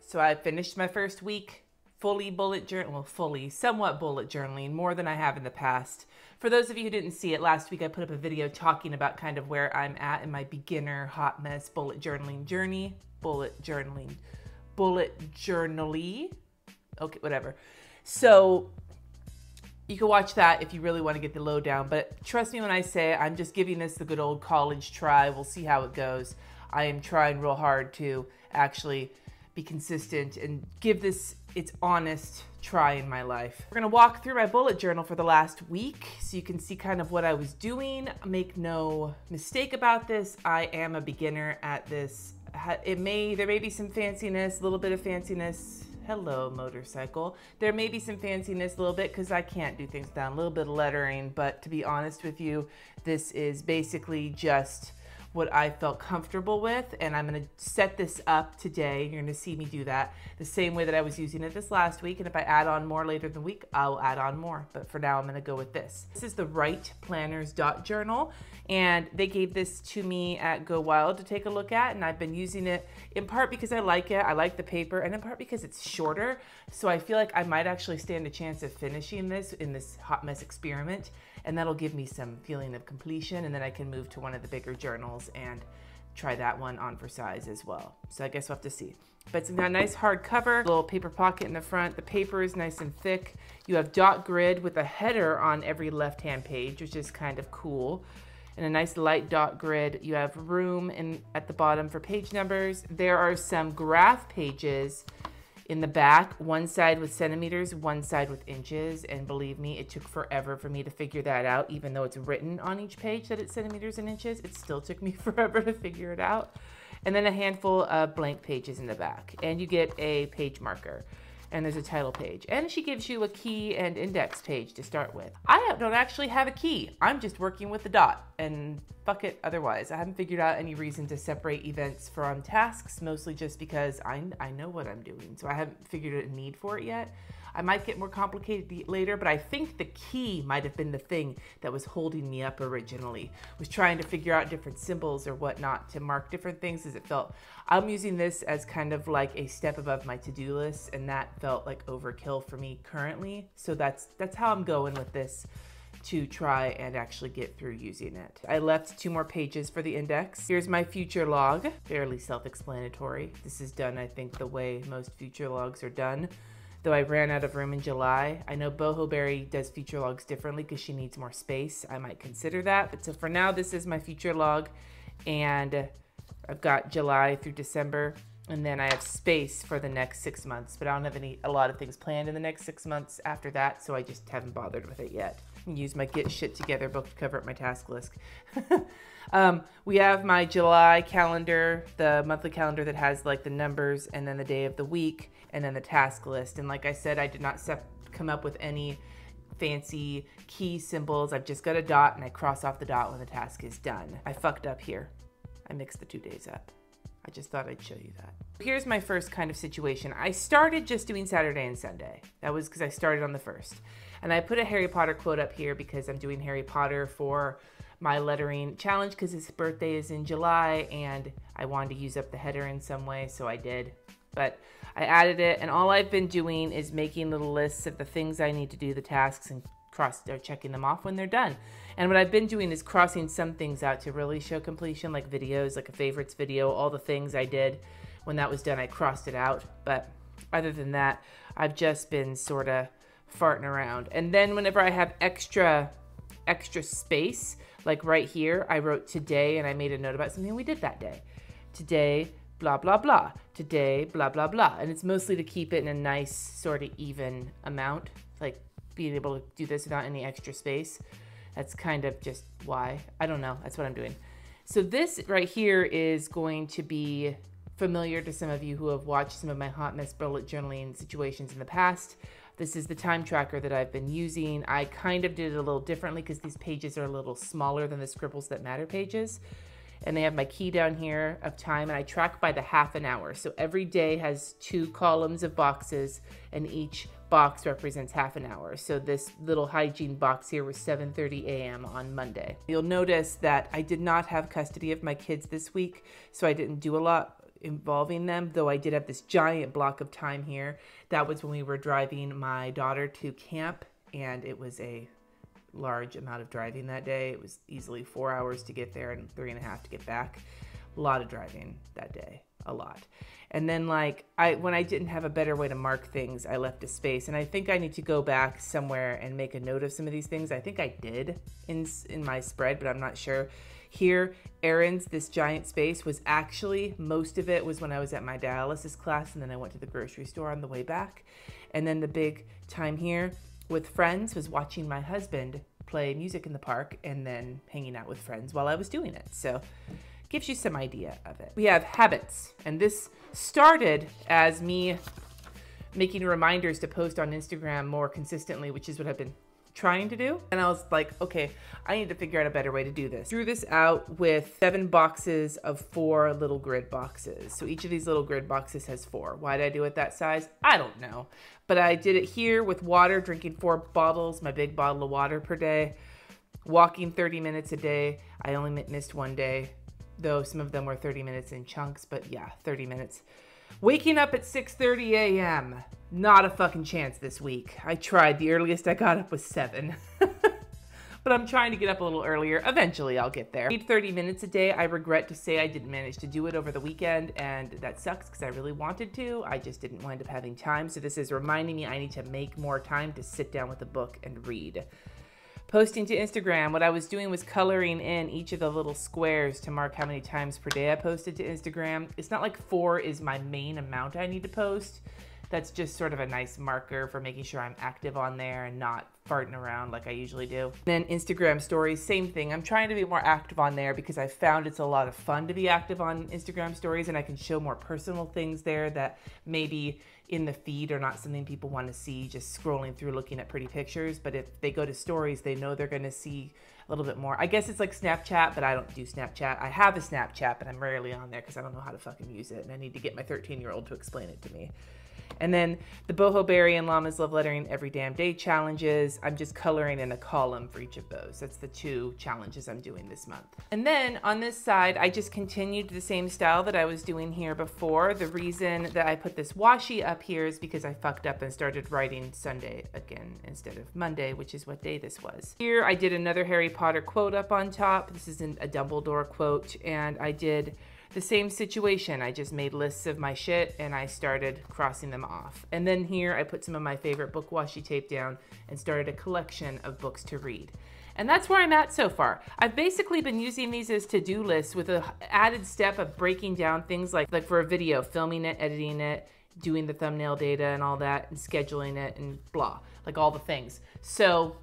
So I finished my first week somewhat bullet journaling, more than I have in the past. For those of you who didn't see it, last week I put up a video talking about kind of where I'm at in my beginner hot mess bullet journaling journey. Bullet journaling. Okay, whatever. So you can watch that if you really want to get the lowdown, but trust me when I say I'm just giving this the good old college try. We'll see how it goes. I am trying real hard to actually be consistent and give this its honest try in my life. We're gonna walk through my bullet journal for the last week so you can see kind of what I was doing. Make no mistake about this, I am a beginner at this. There may be some fanciness, a little bit of fanciness. Hello, motorcycle. There may be some fanciness a little bit because I can't do things down, a little bit of lettering, but to be honest with you, this is basically just what I felt comfortable with, and I'm gonna set this up today. You're gonna see me do that the same way that I was using it this last week, and if I add on more later in the week, I'll add on more, but for now I'm gonna go with this. This is the Write Planners Dot Journal, and they gave this to me at Go Wild to take a look at, and I've been using it in part because I like it, I like the paper, and in part because it's shorter, so I feel like I might actually stand a chance of finishing this in this hot mess experiment, and that'll give me some feeling of completion, and then I can move to one of the bigger journals and try that one on for size as well. So I guess we'll have to see. But it's got a nice hard cover, little paper pocket in the front. The paper is nice and thick. You have dot grid with a header on every left-hand page, which is kind of cool. And a nice light dot grid. You have room at the bottom for page numbers. There are some graph pages in the back, one side with centimeters, one side with inches, and believe me, it took forever for me to figure that out. Even though it's written on each page that it's centimeters and inches, it still took me forever to figure it out. And then a handful of blank pages in the back, and you get a page marker, and there's a title page, and she gives you a key and index page to start with. I don't actually have a key. I'm just working with the dot, and fuck it otherwise. I haven't figured out any reason to separate events from tasks, mostly just because I know what I'm doing, so I haven't figured out a need for it yet. I might get more complicated later, but I think the key might have been the thing that was holding me up originally, was trying to figure out different symbols or whatnot to mark different things as it felt. I'm using this as kind of like a step above my to-do list, and that felt like overkill for me currently. So that's how I'm going with this to try and actually get through using it. I left 2 more pages for the index. Here's my future log, fairly self-explanatory. This is done, I think, the way most future logs are done. Though I ran out of room in July. I know Boho Berry does future logs differently because she needs more space. I might consider that. But so for now, this is my future log. And I've got July through December. And then I have space for the next 6 months. But I don't have a lot of things planned in the next 6 months after that. So I just haven't bothered with it yet. Use my Get Shit Together book to cover up my task list. We have my July calendar, the monthly calendar that has like the numbers and then the day of the week and then the task list. And like I said, I did not come up with any fancy key symbols. I've just got a dot and I cross off the dot when the task is done. I fucked up here. I mixed the 2 days up. I just thought I'd show you that. Here's my first kind of situation. I started just doing Saturday and Sunday. That was because I started on the 1st. And I put a Harry Potter quote up here because I'm doing Harry Potter for my lettering challenge because his birthday is in July and I wanted to use up the header in some way, so I did. But I added it, and all I've been doing is making little lists of the things I need to do, the tasks, and checking them off when they're done. And what I've been doing is crossing some things out to really show completion, like videos, like a favorites video, all the things I did. When that was done, I crossed it out. But other than that, I've just been sort of farting around. And then whenever I have extra space, like right here, I wrote today and I made a note about something we did that day. Today, blah, blah, blah. Today, blah, blah, blah. And it's mostly to keep it in a nice sort of even amount, like being able to do this without any extra space. That's kind of just why. I don't know. That's what I'm doing. So this right here is going to be familiar to some of you who have watched some of my hot mess bullet journaling situations in the past. This is the time tracker that I've been using. I kind of did it a little differently because these pages are a little smaller than the Scribbles That Matter pages. And they have my key down here of time, and I track by the half an hour. So every day has 2 columns of boxes, and each box represents half an hour. So this little hygiene box here was 7:30 a.m. on Monday. You'll notice that I did not have custody of my kids this week, so I didn't do a lot involving them, though I did have this giant block of time here. That was when we were driving my daughter to camp, and it was a large amount of driving that day. It was easily 4 hours to get there and 3.5 to get back. A lot of driving that day, a lot. And then like when I didn't have a better way to mark things, I left a space, and I think I need to go back somewhere and make a note of some of these things. I think I did in my spread, but I'm not sure. Here, Aaron's, this giant space was actually, most of it was when I was at my dialysis class, and then I went to the grocery store on the way back. And then the big time here with friends was watching my husband play music in the park and then hanging out with friends while I was doing it. So gives you some idea of it. We have habits, and this started as me making reminders to post on Instagram more consistently, which is what I've been trying to do. And I was like, okay, I need to figure out a better way to do this. Drew this out with 7 boxes of 4 little grid boxes. So each of these little grid boxes has 4. Why did I do it that size? I don't know. But I did it here with water, drinking 4 bottles, my big bottle of water per day, walking 30 minutes a day. I only missed one day, though some of them were 30 minutes in chunks, but yeah, 30 minutes. Waking up at 6:30 a.m. Not a fucking chance this week. I tried. The earliest I got up was 7. But I'm trying to get up a little earlier. Eventually I'll get there. 30 minutes a day. I regret to say I didn't manage to do it over the weekend, and that sucks because I really wanted to. I just didn't wind up having time. So this is reminding me I need to make more time to sit down with a book and read. Posting to Instagram, what I was doing was coloring in each of the little squares to mark how many times per day I posted to Instagram. It's not like 4 is my main amount I need to post. That's just sort of a nice marker for making sure I'm active on there and not farting around like I usually do. Then Instagram stories, same thing. I'm trying to be more active on there because I found it's a lot of fun to be active on Instagram stories, and I can show more personal things there that maybe in the feed are not something people want to see just scrolling through looking at pretty pictures. But if they go to stories, they know they're going to see a little bit more. I guess it's like Snapchat, but I don't do Snapchat. I have a Snapchat, but I'm rarely on there because I don't know how to fucking use it, and I need to get my 13-year-old to explain it to me. And then the Boho Berry and Llama's Love Lettering Every Damn Day challenges. I'm just coloring in a column for each of those. That's the 2 challenges I'm doing this month. And then on this side, I just continued the same style that I was doing here before. The reason that I put this washi up here is because I fucked up and started writing Sunday again instead of Monday, which is what day this was. Here I did another Harry Potter quote up on top. This is a Dumbledore quote, and I did the same situation. I just made lists of my shit and I started crossing them off. And then here I put some of my favorite book washi tape down and started a collection of books to read. And that's where I'm at so far. I've basically been using these as to-do lists with an added step of breaking down things like for a video, filming it, editing it, doing the thumbnail data and all that, and scheduling it and blah, like all the things. So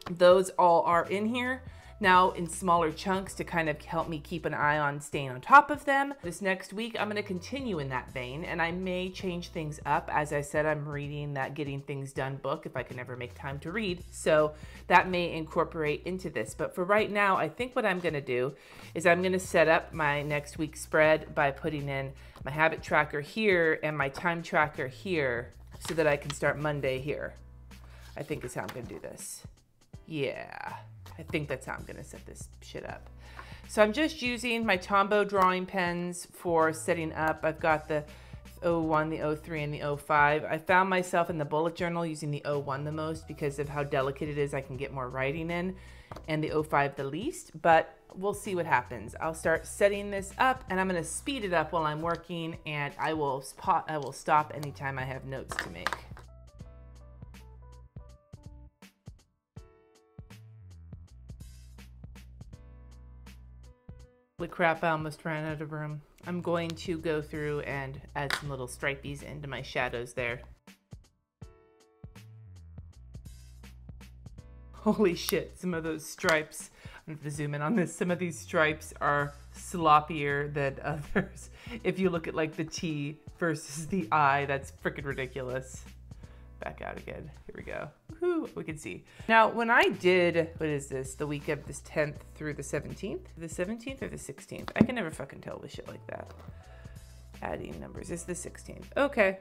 those all are in here now in smaller chunks to kind of help me keep an eye on staying on top of them. This next week, I'm gonna continue in that vein, and I may change things up. As I said, I'm reading that Getting Things Done book if I can ever make time to read. So that may incorporate into this. But for right now, I think what I'm gonna do is I'm gonna set up my next week's spread by putting in my habit tracker here and my time tracker here so that I can start Monday here. I think is how I'm gonna do this. Yeah. I think that's how I'm gonna set this shit up. So I'm just using my Tombow drawing pens for setting up. I've got the 01, the 03, and the 05. I found myself in the bullet journal using the 01 the most because of how delicate it is. I can get more writing in, and the 05 the least, but we'll see what happens. I'll start setting this up, and I'm gonna speed it up while I'm working, and I will stop anytime I have notes to make. Holy crap, I almost ran out of room. I'm going to go through and add some little stripies into my shadows there. Holy shit, some of those stripes, I'm gonna zoom in on this, some of these stripes are sloppier than others. If you look at like the T versus the I, that's freaking ridiculous. Back out again, here we go. Woohoo, we can see. Now, when I did, what is this, the week of this 10th through the 17th? The 17th or the 16th? I can never fucking tell with shit like that. Adding numbers, it's the 16th. Okay.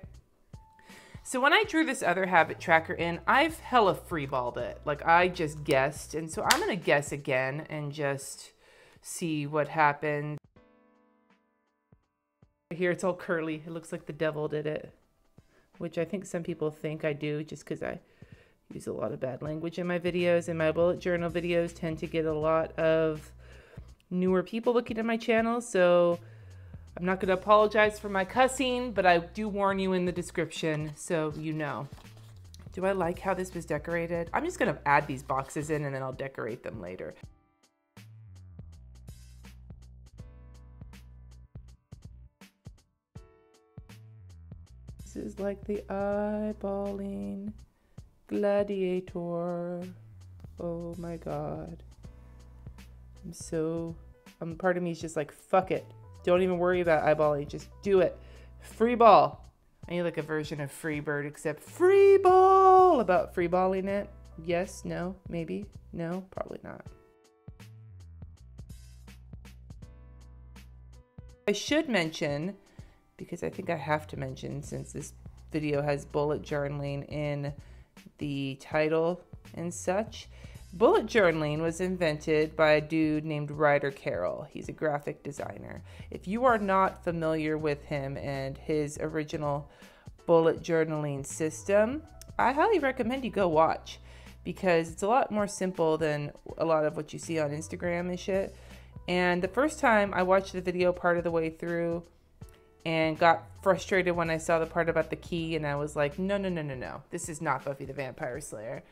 So when I drew this other habit tracker in, I've hella freeballed it. Like I just guessed, and so I'm gonna guess again and just see what happened. here, it's all curly. It looks like the devil did it, which I think some people think I do just because I use a lot of bad language in my videos, and my bullet journal videos tend to get a lot of newer people looking at my channel, so I'm not going to apologize for my cussing, but I do warn you in the description so you know. Do I like how this was decorated? I'm just going to add these boxes in and then I'll decorate them later. This is like the eyeballing gladiator. Oh my god. Part of me is just like, fuck it. Don't even worry about eyeballing. Just do it. Free ball. I need like a version of Freebird except free ball. About free balling it. Yes, no, maybe. No, probably not. I should mention, because I think I have to mention since this video has bullet journaling in the title and such. Bullet journaling was invented by a dude named Ryder Carroll. He's a graphic designer. If you are not familiar with him and his original bullet journaling system, I highly recommend you go watch, because it's a lot more simple than a lot of what you see on Instagram and shit. And the first time I watched the video part of the way through and got frustrated when I saw the part about the key, and I was like, no, this is not Buffy the Vampire Slayer.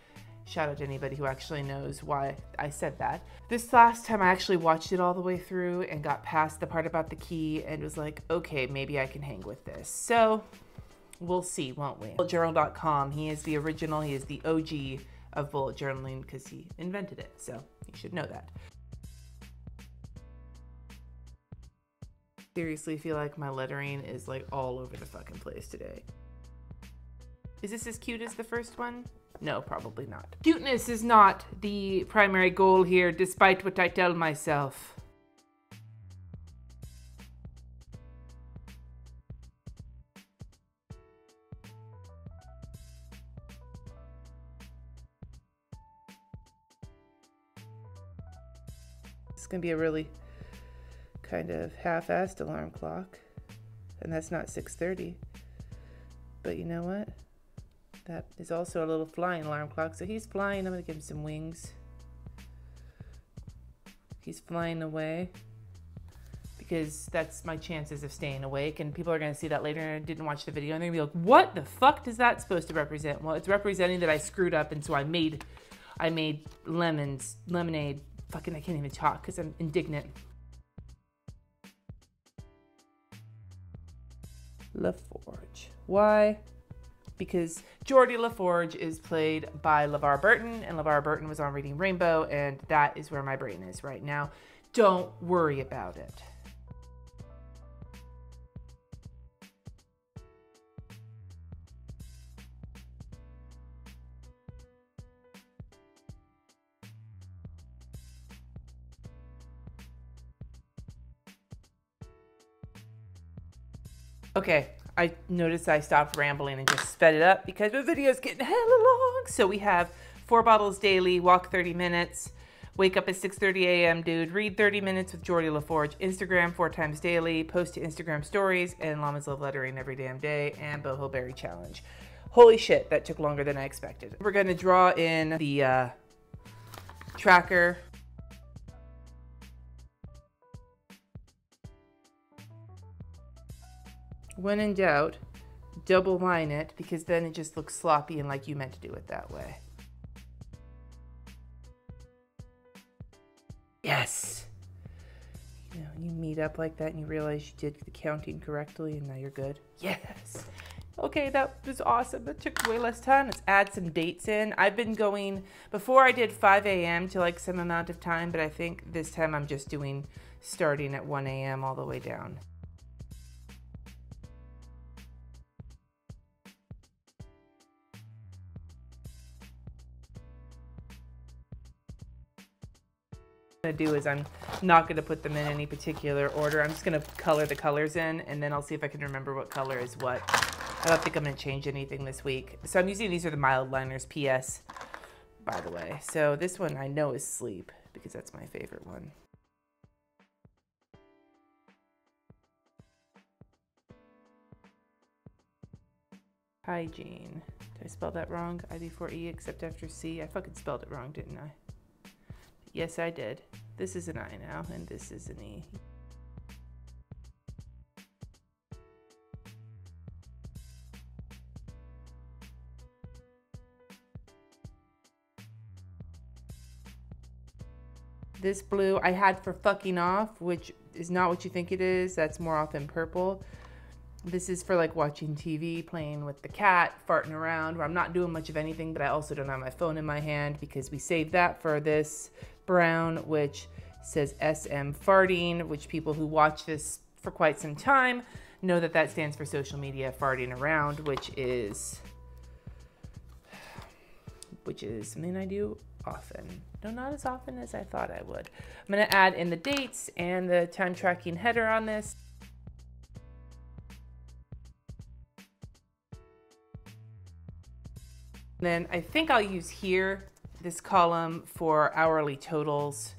Shout out to anybody who actually knows why I said that. This last time I actually watched it all the way through and got past the part about the key and was like, okay, maybe I can hang with this. So we'll see, won't we? Bulletjournal.com, he is the original, he is the OG of bullet journaling because he invented it. So you should know that. Seriously feel like my lettering is like all over the fucking place today. Is this as cute as the first one? No, probably not. Cuteness is not the primary goal here, despite what I tell myself. It's gonna be a really kind of half-assed alarm clock, and that's not 6:30. But you know what? That is also a little flying alarm clock. So he's flying. I'm going to give him some wings. He's flying away because that's my chances of staying awake. And people are going to see that later and didn't watch the video. And they're going to be like, what the fuck is that supposed to represent? Well, it's representing that I screwed up. And so I made lemonade. Fucking, I can't even talk because I'm indignant. LaForge. Why? Because Geordie LaForge is played by LeVar Burton, and LeVar Burton was on Reading Rainbow, and that is where my brain is right now. Don't worry about it. Okay, I noticed I stopped rambling and just sped it up because the video's getting hella long. So we have 4 bottles daily, walk 30 minutes, wake up at 6:30 a.m., dude, read 30 minutes with Geordie LaForge, Instagram 4 times daily, post to Instagram stories, and Llamas Love Lettering every damn day, and Boho Berry Challenge. Holy shit, that took longer than I expected. We're gonna draw in the tracker. When in doubt, double line it, because then it just looks sloppy and like you meant to do it that way. Yes! You know, you meet up like that and you realize you did the counting correctly and now you're good. Yes! Okay, that was awesome. That took way less time. Let's add some dates in. I've been going, before I did 5 a.m. to like some amount of time, but I think this time I'm just doing starting at 1 a.m. all the way down. Do is I'm not going to put them in any particular order. I'm just going to color the colors in, and then I'll see if I can remember what color is what. I don't think I'm going to change anything this week. So I'm using, these are the mild liners, PS, by the way. So this one I know is Sleep, because that's my favorite one. Hygiene. Did I spell that wrong? I before E except after C. I fucking spelled it wrong, didn't I? Yes, I did. This is an I now, and this is an E. This blue I had for fucking off, which is not what you think it is. That's more often purple. This is for like watching TV, playing with the cat, farting around, where I'm not doing much of anything, but I also don't have my phone in my hand because we saved that for this brown, which says SM farting, which people who watch this for quite some time know that that stands for social media farting around, which is something I do often. No, not as often as I thought I would. I'm gonna add in the dates and the time tracking header on this. Then I think I'll use here this column for hourly totals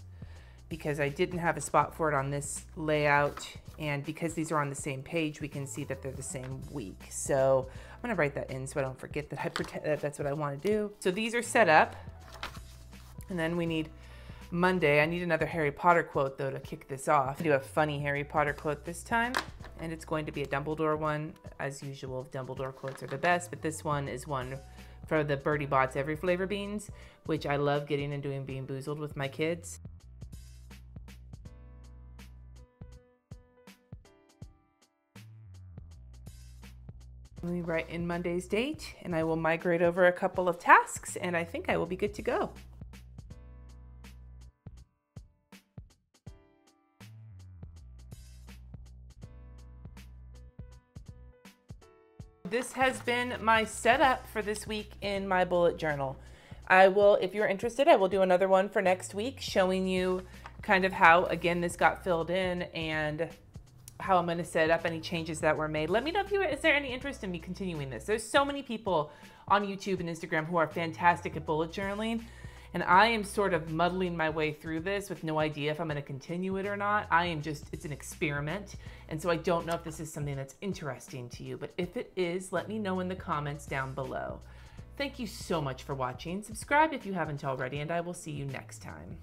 because I didn't have a spot for it on this layout, and because these are on the same page we can see that they're the same week. So I'm gonna write that in so I don't forget that that's what I want to do. So these are set up, and then we need Monday. I need another Harry Potter quote though to kick this off. I do a funny Harry Potter quote this time, and it's going to be a Dumbledore one. As usual, Dumbledore quotes are the best, but this one is one for the Birdie Bots Every Flavor beans, which I love getting and doing Bean Boozled with my kids. Let me write in Monday's date, and I will migrate over a couple of tasks, and I think I will be good to go. This has been my setup for this week in my bullet journal. I will, if you're interested, I will do another one for next week showing you kind of how, again, this got filled in and how I'm going to set up any changes that were made. Let me know if is there any interest in me continuing this. There's so many people on YouTube and Instagram who are fantastic at bullet journaling, and I am sort of muddling my way through this with no idea if I'm going to continue it or not. It's an experiment, and so I don't know if this is something that's interesting to you, but if it is, let me know in the comments down below. Thank you so much for watching. Subscribe if you haven't already, and I will see you next time.